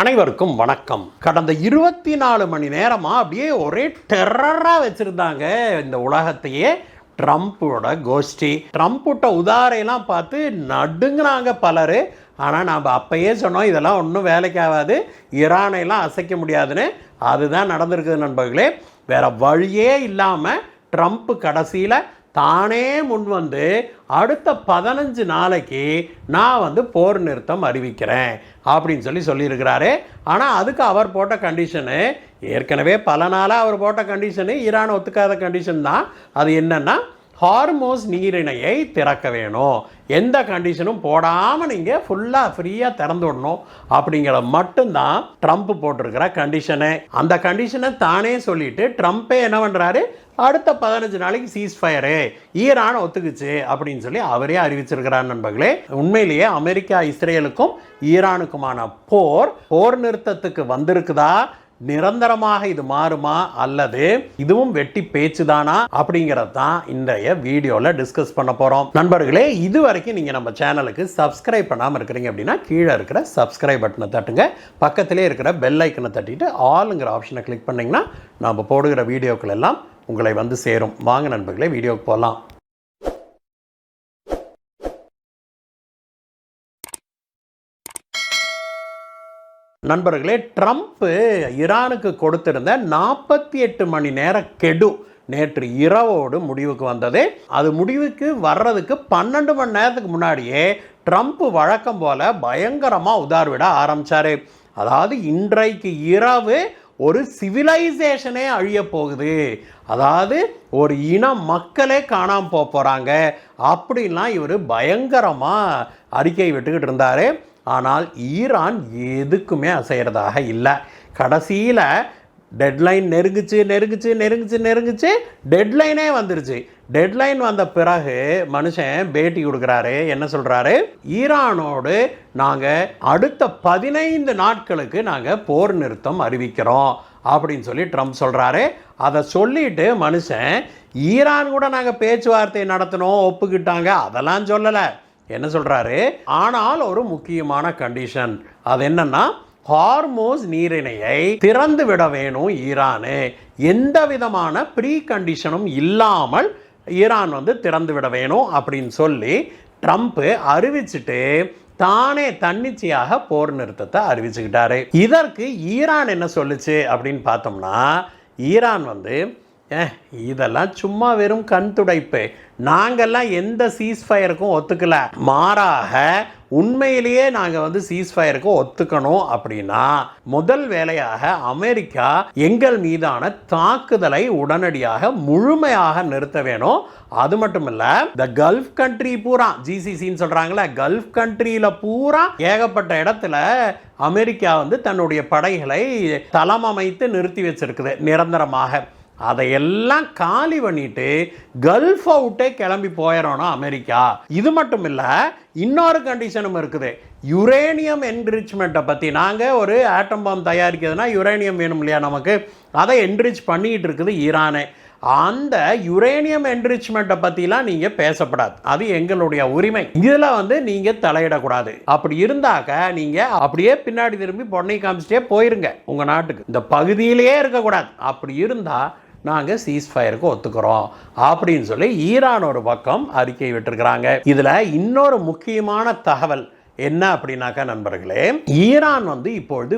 அனைவருக்கும் வணக்கம். கடந்த 24 மணி நேரமாக அப்படியே ஒரே டெரராக வச்சுருந்தாங்க இந்த உலகத்தையே ட்ரம்ப்போட கோஷ்டி. ட்ரம்ப்கிட்ட உதாரையெல்லாம் பார்த்து நடுங்கினாங்க பலர். ஆனால் நாம் அப்பயே சொன்னோம் இதெல்லாம் ஒன்றும் வேலைக்கு ஆகாது, ஈரானையெல்லாம் அசைக்க முடியாதுன்னு. அதுதான் நடந்திருக்குது நண்பர்களே. வேறு வழியே இல்லாமல் ட்ரம்ப் கடைசியில் தானே முன் வந்து அடுத்த 15 நாளைக்கு நான் போர் நிறுத்தம் அறிவிக்கிறேன் அப்படின்னு சொல்லியிருக்கிறாரு. ஆனால் அதுக்கு அவர் போட்ட கண்டிஷனு ஏற்கனவே பல நாளாக அவர் போட்ட கண்டிஷனு ஈரான் ஒத்துக்காத கண்டிஷன் தான். அது என்னென்னா ஹார்மோஸ் நீரிணையை திறக்க வேணும், எந்த கண்டிஷனும் போடாமல் நீங்கள் ஃபுல்லாக ஃப்ரீயாக திறந்து விடணும் அப்படிங்கிறத மட்டும்தான் ட்ரம்ப் போட்டிருக்கிற கண்டிஷனு. அந்த கண்டிஷனை தானே சொல்லிவிட்டு ட்ரம்ப்பே என்ன பண்ணுறாரு, அடுத்த 15 நாளைக்கு சீஸ்ஃபயரு ஈரான் ஒத்துக்குச்சு அப்படின்னு அவரே அறிவிச்சிருக்கிறார். நண்பர்களே, உண்மையிலேயே அமெரிக்கா இஸ்ரேலுக்கும் ஈரானுக்குமான போர் நிறுத்தத்துக்கு வந்திருக்குதா, நிரந்தரமாக இது மாறுமா, அல்லது இதுவும் வெட்டி பேச்சு தானா அப்படிங்கிறது தான் இன்றைய வீடியோவில் டிஸ்கஸ் பண்ண போகிறோம். நண்பர்களே, இது வரைக்கும் நீங்கள் நம்ம சேனலுக்கு சப்ஸ்கிரைப் பண்ணாமல் இருக்கிறீங்க அப்படின்னா கீழே இருக்கிற சப்ஸ்கிரைப் பட்டனை தட்டுங்க. பக்கத்திலே இருக்கிற பெல் ஐக்கனை தட்டிட்டு ஆளுங்கிற ஆப்ஷனை கிளிக் பண்ணிங்கன்னா நம்ம போடுகிற வீடியோக்கள் எல்லாம் உங்களை சேரும். வாங்க நண்பர்களே, வீடியோக்கு போகலாம். நண்பர்களே, ட்ரம்ப் ஈரானுக்கு கொடுத்திருந்த 48 மணி நேர கெடு நேற்று இரவோடு முடிவுக்கு வந்தது. அது முடிவுக்கு வர்றதுக்கு 12 மணி நேரத்துக்கு முன்னாடியே ட்ரம்ப் வழக்கம் போல பயங்கரமாக உதார்விட ஆரம்பித்தார். அதாவது இன்றைக்கு இரவு ஒரு சிவிலைசேஷனே அழிய போகுது, அதாவது ஒரு மக்களே காணாமல் போகிறாங்க அப்படின்லாம் இவர் பயங்கரமாக அறிக்கை விட்டுக்கிட்டு இருந்தார். ஆனால் ஈரான் எதுக்குமே அசைகிறதாக இல்லை. கடைசியில் டெட்லைன் நெருங்குச்சு டெட்லைனே வந்துருச்சு. டெட்லைன் வந்த பிறகு மனுஷன் பேட்டி கொடுக்குறாரு. என்ன சொல்கிறாரு, ஈரானோடு நாங்கள் அடுத்த 15 நாட்களுக்கு நாங்கள் போர் நிறுத்தம் அறிவிக்கிறோம் அப்படின்னு ட்ரம்ப் சொல்கிறாரு. அதை சொல்லிட்டு மனுஷன் ஈரான் கூட நாங்கள் பேச்சுவார்த்தை நடத்தினோம், ஒப்புக்கிட்டாங்க, அதெல்லாம் சொல்லலை. என்ன சொல்கிறாரு, ஆனால் ஒரு முக்கியமான கண்டிஷன். அது என்னன்னா, ஹார்மோஸ் நீரிணையை திறந்து விட வேணும் ஈரானு, எந்த விதமான ப்ரீ கண்டிஷனும் இல்லாமல் ஈரான் திறந்து விட வேணும் அப்படின்னு சொல்லி ட்ரம்ப் அறிவிச்சுட்டு தானே தன்னிச்சையாக போர் நிறுத்தத்தை அறிவிச்சுக்கிட்டாரு. இதற்கு ஈரான் என்ன சொல்லுச்சு அப்படின்னு பார்த்தோம்னா, ஈரான் இதெல்லாம் சும்மா வெறும் கண் துடைப்பு, நாங்கள்லாம் எந்த சீஸ்ஃபயருக்கும் ஒத்துக்கல, மாறாக உண்மையிலேயே நாங்கள் சீஸ்ஃபயருக்கு ஒத்துக்கணும் அப்படின்னா முதல் வேலையாக அமெரிக்கா எங்கள் மீதான தாக்குதலை உடனடியாக முழுமையாக நிறுத்த வேணும். அது மட்டும் இல்ல, இந்த கல்ஃப் கண்ட்ரி பூரா, ஜிசிசின்னு சொல்றாங்களே, கல்ஃப் கண்ட்ரியில பூரா ஏகப்பட்ட இடத்துல அமெரிக்கா தன்னுடைய படைகளை தளம் அமைத்து நிறுத்தி வச்சிருக்குது நிரந்தரமாக. அதையெல்லாம் காலி பண்ணிட்டு கல்ஃப் அவுட்டே கிளம்பி போயிடணும் அமெரிக்கா. இது மட்டும் இல்லை, இன்னொரு கண்டிஷனும் இருக்குது. யுரேனியம் என்ரிச்மெண்ட்டை பற்றி, நாங்கள் ஒரு ஆட்டம் பாம் தயாரிக்கிறதுனா யுரேனியம் வேணும் இல்லையா நமக்கு, அதை என்ரிச் பண்ணிக்கிட்டு இருக்குது ஈரானே. அந்த யுரேனியம் என்ரிச்மெண்ட்டை பற்றிலாம் நீங்கள் பேசப்படாது, அது எங்களுடைய உரிமை, இதில் நீங்கள் தலையிடக்கூடாது. அப்படி இருந்தாக்க நீங்கள் அப்படியே பின்னாடி திரும்பி பொண்ணை காமிச்சிட்டே போயிருங்க உங்கள் நாட்டுக்கு, இந்த பகுதியிலேயே இருக்கக்கூடாது. அப்படி இருந்தால் நாங்கள் சீஸ்ஃபயருக்கு ஒத்துக்கிறோம் அப்படின்னு ஈரான் ஒரு பக்கம் அறிக்கை விட்டுருக்கிறாங்க. இதில் இன்னொரு முக்கியமான தகவல் என்ன அப்படின்னாக்கா நண்பர்களே, ஈரான் இப்பொழுது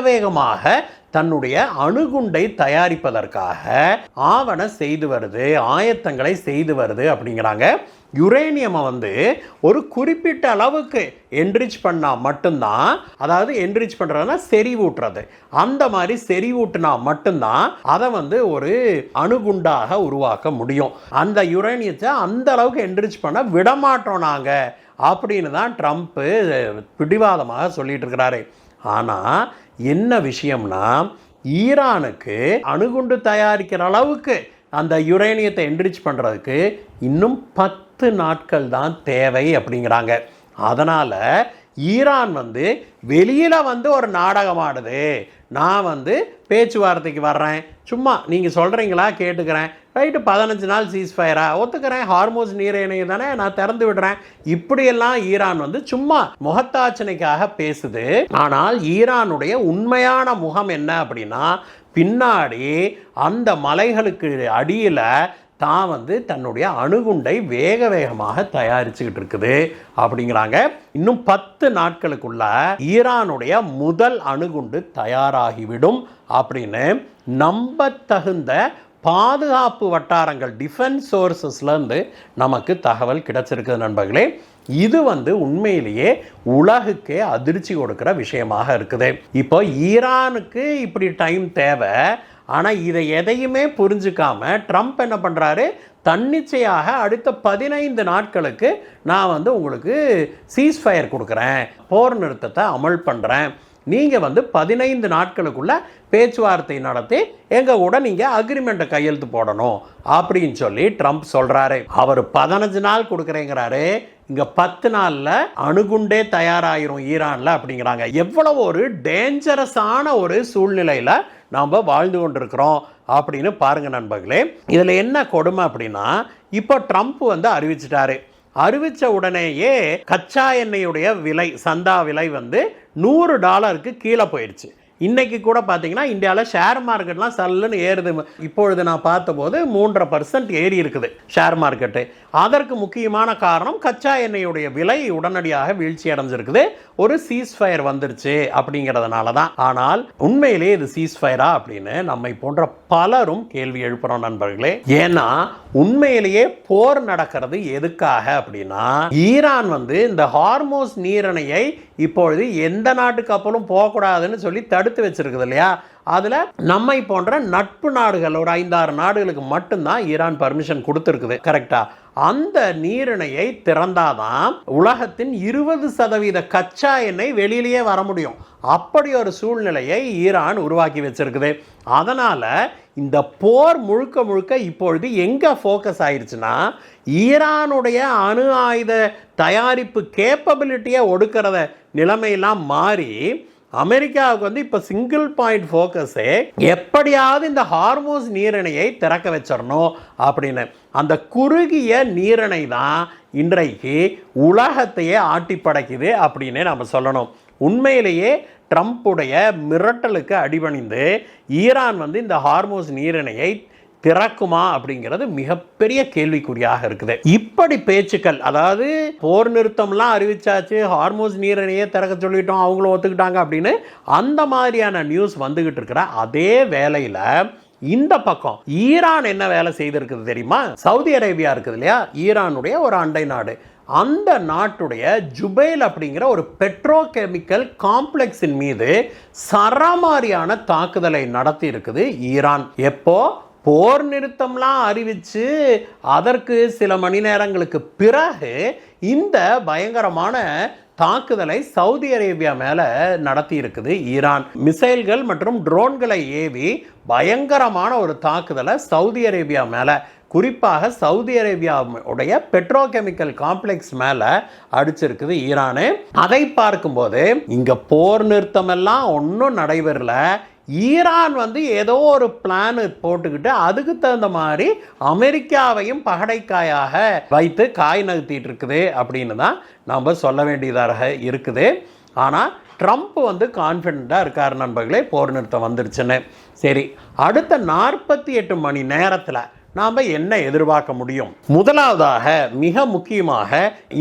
வேகமாக தன்னுடைய அணுகுண்டை தயாரிப்பதற்காக ஆயத்தங்களை செய்து வருது அப்படிங்கிறாங்க. யுரேனியமை ஒரு குறிப்பிட்ட அளவுக்கு என்ரிச் பண்ணால் மட்டும்தான், அதாவது என்ரிச் பண்ணுறதுனா செறிவூட்டுறது, அந்த மாதிரி செறிவூட்டினா மட்டும்தான் அதை ஒரு அணுகுண்டாக உருவாக்க முடியும். அந்த யுரேனியத்தை அந்த அளவுக்கு என்ரிச் பண்ண விடமாட்டோம் நாங்கள் அப்படின்னு தான் ட்ரம்ப்பு பிடிவாதமாக சொல்லிட்டு இருக்கிறாரு. ஆனால் என்ன விஷயம்னா, ஈரானுக்கு அணுகுண்டு தயாரிக்கிற அளவுக்கு அந்த யுரேனியத்தை என்ரிச் பண்ணுறதுக்கு இன்னும் 10 நாட்கள் தான் தேவை அப்படிங்கிறாங்க. அதனால் ஈரான் வெளியில் ஒரு நாடகம் ஆடுது, நான் பேச்சுவார்த்தைக்கு வர்றேன், சும்மா நீங்கள் சொல்கிறீங்களா கேட்டுக்கிறேன், ரைட்டு 15 நாள் சீஸ்ஃபயரா ஒத்துக்கிறேன், ஹார்மோஸ் நீரிணையை தானே நான் திறந்து விடுறேன். இப்படியெல்லாம் ஈரான் வந்து சும்மா முகத்தாட்சணைக்காக பேசுது. ஆனால் ஈரானுடைய உண்மையான முகம் என்ன அப்படின்னா, பின்னாடி அந்த மலைகளுக்கு அடியில் தான் வந்து தன்னுடைய அணுகுண்டை வேக வேகமாக தயாரிச்சுக்கிட்டு இருக்குது அப்படிங்கிறாங்க. இன்னும் 10 நாட்களுக்குள்ள ஈரானுடைய முதல் அணுகுண்டு தயாராகிவிடும் அப்படின்னு நம்பத்தகுந்த பாதுகாப்பு வட்டாரங்கள், டிஃபென்ஸ் சோர்சஸ்லேருந்து நமக்கு தகவல் கிடைச்சிருக்குது நண்பர்களே. இது வந்து உண்மையிலேயே உலகுக்கே அதிர்ச்சி கொடுக்குற விஷயமாக இருக்குது. இப்போ ஈரானுக்கு இப்படி டைம் தேவை. ஆனால் இதை எதையுமே புரிஞ்சுக்காம ட்ரம்ப் என்ன பண்ணுறாரு, தன்னிச்சையாக அடுத்த 15 நாட்களுக்கு நான் வந்து உங்களுக்கு சீஸ்ஃபயர் கொடுக்குறேன், போர் நிறுத்தத்தை அமல் பண்ணுறேன், நீங்கள் வந்து 15 நாட்களுக்குள்ள பேச்சுவார்த்தை நடத்தி எங்கள் கூட நீங்கள் அக்ரிமெண்ட்டை கையெழுத்து போடணும் அப்படின்னு சொல்லி ட்ரம்ப் சொல்கிறாரு. அவர் 15 நாள் கொடுக்குறேங்கிறாரு, இங்கே 10 நாளில் அணுகுண்டே தயாராகிரும் ஈரானில் அப்படிங்கிறாங்க. எவ்வளவு ஒரு டேஞ்சரஸான ஒரு சூழ்நிலையில் நாம் வாழ்ந்து கொண்டிருக்கிறோம் அப்படின்னு பாருங்கள் நண்பர்களே. இதில் என்ன கொடுமை அப்படின்னா, இப்போ ட்ரம்ப் வந்து அறிவிச்சிட்டாரு. அறிவித்த உடனேயே கச்சா எண்ணெயுடைய விலை, சந்தா விலை வந்து $100 கீழே போயிடுச்சு. இன்றைக்கி கூட பார்த்தீங்கன்னா இந்தியாவில் ஷேர் மார்க்கெட்லாம் சல்லுன்னு ஏறுது. இப்பொழுது நான் பார்த்தபோது 3.5% ஏறி இருக்குது ஷேர் மார்க்கெட்டு. அதற்கு முக்கியமான காரணம் கச்சா எண்ணெயுடைய விலை உடனடியாக வீழ்ச்சி அடைஞ்சிருக்குது. ஒரு சீஸ்ஃபயர் வந்துருச்சு அப்படிங்கிறதுனால தான். ஆனால் உண்மையிலே இது சீஸ்ஃபயரா அப்படின்னு நம்மை போன்ற பலரும் கேள்வி எழுப்புறோம் நண்பர்களே. ஏன்னா உண்மையிலேயே போர் நடக்கிறது எதுக்காக அப்படின்னா, ஈரான் வந்து இந்த ஹார்மோஸ் நீரிணையை இப்பொழுது எந்த நாட்டு கப்பலும் போகக்கூடாதுன்னு சொல்லி தடுத்து வச்சிருக்குது இல்லையா. அதில் நம்மை போன்ற நட்பு நாடுகள் ஒரு 5-6 நாடுகளுக்கு மட்டும்தான் ஈரான் பர்மிஷன் கொடுத்துருக்குது. கரெக்டா? அந்த நீரிணையை திறந்தாதான் உலகத்தின் 20% கச்சா எண்ணெய் வெளியிலேயே வர முடியும். அப்படி ஒரு சூழ்நிலையை ஈரான் உருவாக்கி வச்சிருக்குது. அதனால் இந்த போர் முழுக்க முழுக்க இப்பொழுது எங்கே ஃபோக்கஸ் ஆயிடுச்சுன்னா, ஈரானுடைய அணு ஆயுத தயாரிப்பு கேப்பபிலிட்டியை ஒடுக்கிறத நிலைமையெல்லாம் மாறி அமெரிக்காவுக்கு வந்து இப்போ சிங்கிள் பாயிண்ட் ஃபோக்கஸே எப்படியாவது இந்த ஹார்மோஸ் நீரிணையை திறக்க வச்சிடணும் அப்படின்னு. அந்த குறுகிய நீரிணை தான் இன்றைக்கு உலகத்தையே ஆட்டி படைக்குது அப்படின்னே நம்ம சொல்லணும். உண்மையிலேயே ட்ரம்ப்புடைய மிரட்டலுக்கு அடிபணிந்து ஈரான் வந்து இந்த ஹார்மோஸ் நீரிணையை திறக்குமா அப்படிங்கிறது மிகப்பெரிய கேள்விக்குறியாக இருக்குது. இப்படி பேச்சுக்கள், அதாவது போர் நிறுத்தம்லாம் அறிவிச்சாச்சு, ஹார்மோஸ் நீரிணையே திறக்க சொல்லிட்டோம், அவங்களும் ஒத்துக்கிட்டாங்க அப்படின்னு அந்த மாதிரியான நியூஸ் வந்துகிட்டு இருக்கிற அதே வேளையில் இந்த பக்கம் ஈரான் என்ன வேலை செய்திருக்குது தெரியுமா? சவுதி அரேபியா இருக்குது இல்லையா, ஈரானுடைய ஒரு அண்டை நாடு. அந்த நாட்டுடைய ஜுபைல் அப்படிங்கிற ஒரு பெட்ரோகெமிக்கல் காம்ப்ளெக்ஸின் மீது சரமாரியான தாக்குதலை நடத்தி இருக்குது ஈரான். எப்போ போர் நிறுத்தம்லாம் அறிவிச்சு அதற்கு சில மணி நேரங்களுக்கு பிறகு இந்த பயங்கரமான தாக்குதலை சவுதி அரேபியா மேலே நடத்தி இருக்குது ஈரான். மிசைல்கள் மற்றும் ட்ரோன்களை ஏவி பயங்கரமான ஒரு தாக்குதலை சவுதி அரேபியா மேலே, குறிப்பாக சவுதி அரேபியாவுடைய பெட்ரோகெமிக்கல் காம்ப்ளெக்ஸ் மேலே அடிச்சிருக்குது ஈரானு. அதை பார்க்கும்போது இங்கே போர் நிறுத்தமெல்லாம் ஒன்றும் நடைபெறல. ஈரான் வந்து ஏதோ ஒரு பிளான் போட்டுக்கிட்டு அதுக்கு தகுந்த மாதிரி அமெரிக்காவையும் பகடைக்காயாக வைத்து காய் நகர்த்திட்டு இருக்குது அப்படின்னு தான் நம்ம சொல்ல வேண்டியதாக இருக்குது. ஆனால் ட்ரம்ப் வந்து கான்ஃபிடென்ட்டாக இருக்கார் நண்பர்களே, போர் நிறுத்தம் வந்துருச்சுன்னு. சரி, அடுத்த 48 மணி நேரத்தில் நாம் என்ன எதிர்பார்க்க முடியும்? முதலாவதாக மிக முக்கியமாக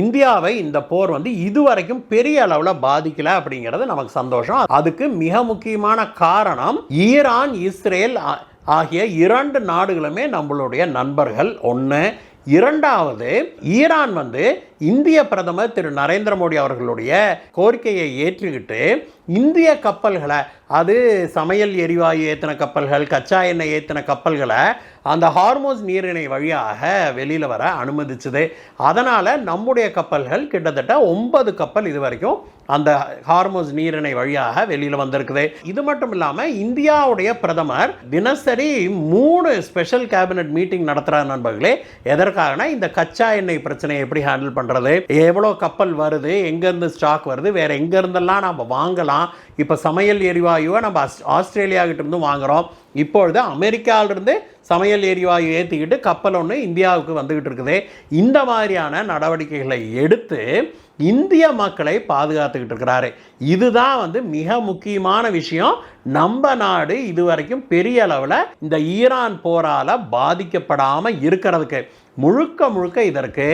இந்தியாவை இந்த போர் வந்து இதுவரைக்கும் பெரிய அளவில் பாதிக்கல அப்படிங்கிறது நமக்கு சந்தோஷம். அதுக்கு மிக முக்கியமான காரணம் ஈரான், இஸ்ரேல் ஆகிய 2 நாடுகளுமே நம்மளுடைய நண்பர்கள். ஒன்று. இரண்டாவது, ஈரான் வந்து இந்திய பிரதமர் திரு நரேந்திர மோடி அவர்களுடைய கோரிக்கையை ஏற்றுக்கிட்டு இந்திய கப்பல்களை, அது சமையல் எரிவாயு ஏற்றின கப்பல்கள், கச்சா எண்ணெய் ஏற்றின கப்பல்களை அந்த ஹார்மோஸ் நீரிணை வழியாக வெளியில் வர அனுமதிச்சுது. அதனால் நம்முடைய கப்பல்கள் கிட்டத்தட்ட 9 கப்பல் இது வரைக்கும் அந்த ஹார்மோஸ் நீரிணை வழியாக வெளியில் வந்திருக்குது. இது மட்டும் இல்லாமல் இந்தியாவுடைய பிரதமர் தினசரி 3 ஸ்பெஷல் கேபினட் மீட்டிங் நடத்துகிறார் நண்பர்களே. எதற்காகனா இந்த கச்சா எண்ணெய் பிரச்சனையை எப்படி ஹேண்டில் பண்ணுறது, எவ்வளோ கப்பல் வருது, எங்கேருந்து ஸ்டாக் வருது, வேறு எங்கேருந்தெல்லாம் நம்ம வாங்கலாம். இப்போ சமையல் எரிவாயுவை நம்ம ஆஸ்திரேலியாகிட்டேருந்து வாங்குகிறோம். இப்பொழுது அமெரிக்காவிலிருந்து சமையல் எரிவாயு ஏற்றிக்கிட்டு கப்பல் ஒன்று இந்தியாவுக்கு வந்துக்கிட்டு இருக்குது. இந்த மாதிரியான நடவடிக்கைகளை எடுத்து இந்திய மக்களை பாதுகாத்துக்கிட்டு இருக்கிறாரு. இதுதான் மிக முக்கியமான விஷயம். நம்ம நாடு இதுவரைக்கும் பெரிய அளவில் இந்த ஈரான் போரால் பாதிக்கப்படாமல் இருக்கிறதுக்கு முழுக்க இதற்கு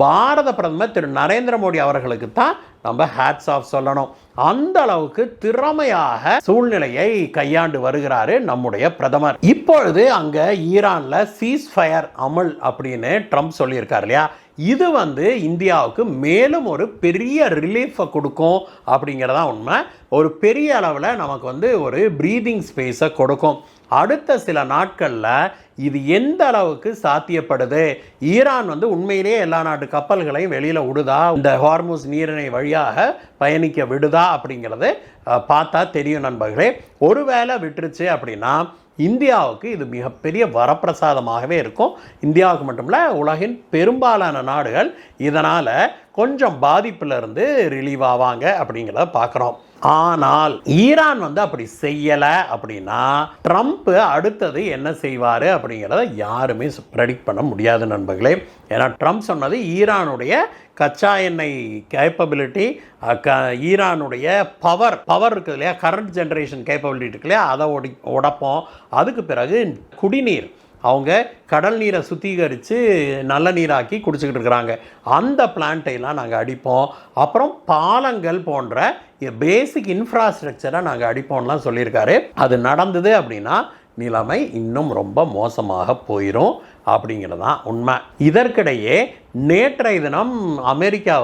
பாரத பிரதமர் திரு நரேந்திர மோடி அவர்களுக்கு தான் நம்ம ஹேட்ஸ் ஆஃப் சொல்லணும். அந்த அளவுக்கு திறமையாக சூழ்நிலையை கையாண்டு வருகிறாரு நம்முடைய பிரதமர். இப்பொழுது அங்க ஈரான்ல சீஸ் ஃபயர் அமல் அப்படின்னு ட்ரம்ப் சொல்லியிருக்காரு இல்லையா, இது இந்தியாவுக்கு மேலும் ஒரு பெரிய ரிலீஃபை கொடுக்கும் அப்படிங்கிறதா உண்மை. ஒரு பெரிய அளவில் நமக்கு ஒரு ப்ரீதிங் ஸ்பேஸை கொடுக்கும். அடுத்த சில நாட்களில் இது எந்த அளவுக்கு சாத்தியப்படுது, ஈரான் உண்மையிலேயே எல்லா நாட்டு கப்பல்களையும் வெளியில் விடுதா, இந்த ஹார்முஸ் நீரிணை வழியாக பயணிக்க விடுதா அப்படிங்கிறது பார்த்தா தெரியும் நண்பர்களே. ஒருவேளை விட்டுருச்சு அப்படின்னா இந்தியாவுக்கு இது மிகப்பெரிய வரப்பிரசாதமாகவே இருக்கும். இந்தியாவுக்கு மட்டுமில்ல, உலகின் பெரும்பாலான நாடுகள் இதனால் கொஞ்சம் பாதிப்பிலிருந்து ரிலீவ் ஆவாங்க அப்படிங்கிறத பார்க்குறோம். ஆனால் ஈரான் அப்படி செய்யலை அப்படின்னா ட்ரம்ப் அடுத்தது என்ன செய்வார் அப்படிங்கிறத யாருமே ப்ரெடிக்ட் பண்ண முடியாது நண்பர்களே. ஏன்னா ட்ரம்ப் சொன்னது ஈரானுடைய கச்சா எண்ணெய் கேப்பபிலிட்டி, ஈரானுடைய பவர் இருக்குது இல்லையா, கரண்ட் ஜென்ரேஷன் கேப்பபிலிட்டி இருக்கு இல்லையா, அதை உடைப்போம். அதுக்கு பிறகு குடிநீர், அவங்க கடல் நீரை சுத்திகரித்து நல்ல நீராக்கி குடிச்சிக்கிட்டு இருக்கிறாங்க, அந்த பிளான்ட்டையெல்லாம் நாங்கள் அடிப்போம். அப்புறம் பாலங்கள் போன்ற பேசிக் இன்ஃப்ராஸ்ட்ரக்சரை நாங்கள் அடிப்போம்லாம் சொல்லியிருக்காரு. அது நடந்தது அப்படின்னா நிலைமை இன்னும் ரொம்ப மோசமாக போயிடும் அப்படிங்கிறது தான் உண்மை. இதற்கிடையே நேற்றைய தினம் அமெரிக்கா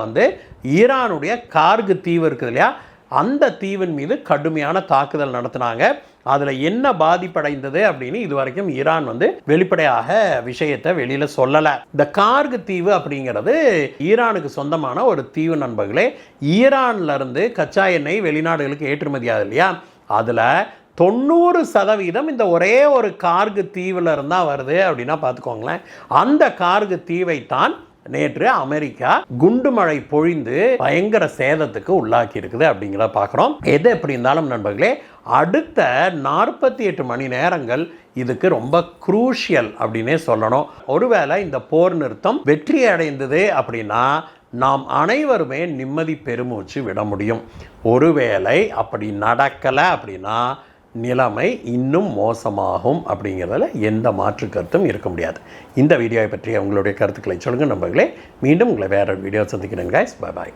ஈரானுடைய கார்கு தீவு இருக்குது இல்லையா, அந்த தீவின் மீது கடுமையான தாக்குதல் நடத்தினாங்க. அதில் என்ன பாதிப்படைந்தது அப்படின்னு இதுவரைக்கும் ஈரான் வெளிப்படையாக விஷயத்தை வெளியில் சொல்லலை. இந்த கார்கு தீவு அப்படிங்கிறது ஈரானுக்கு சொந்தமான ஒரு தீவு நண்பர்களே. ஈரான்லேருந்து கச்சா எண்ணெய் வெளிநாடுகளுக்கு ஏற்றுமதி ஆகுது இல்லையா, அதில் 90% இந்த ஒரே ஒரு கார்கு தீவில் இருந்தால் வருது அப்படின்னா பார்த்துக்கோங்களேன். அந்த கார்கு தீவைத்தான் நேற்று அமெரிக்கா குண்டு மழை பொழிந்து பயங்கர சேதத்துக்கு உள்ளாக்கி இருக்குது அப்படிங்கிறத பார்க்குறோம். எது எப்படி இருந்தாலும் நண்பர்களே, அடுத்த 48 மணி நேரங்கள் இதுக்கு ரொம்ப குரூஷியல் அப்படின்னே சொல்லணும். ஒருவேளை இந்த போர் நிறுத்தம் வெற்றி அடைந்தது அப்படின்னா நாம் அனைவருமே நிம்மதி பெருமூச்சு விட முடியும். ஒருவேளை அப்படி நடக்கலை அப்படின்னா நிலைமை இன்னும் மோசமாகும் அப்படிங்கிறதுல எந்த மாற்று கருத்தும் இருக்க முடியாது. இந்த வீடியோவை பற்றி உங்களுடைய கருத்துக்களை சொல்லுங்கள் நண்பர்களே. மீண்டும் உங்களை வேறு வீடியோ சந்திக்கிறேன். Guys, bye bye.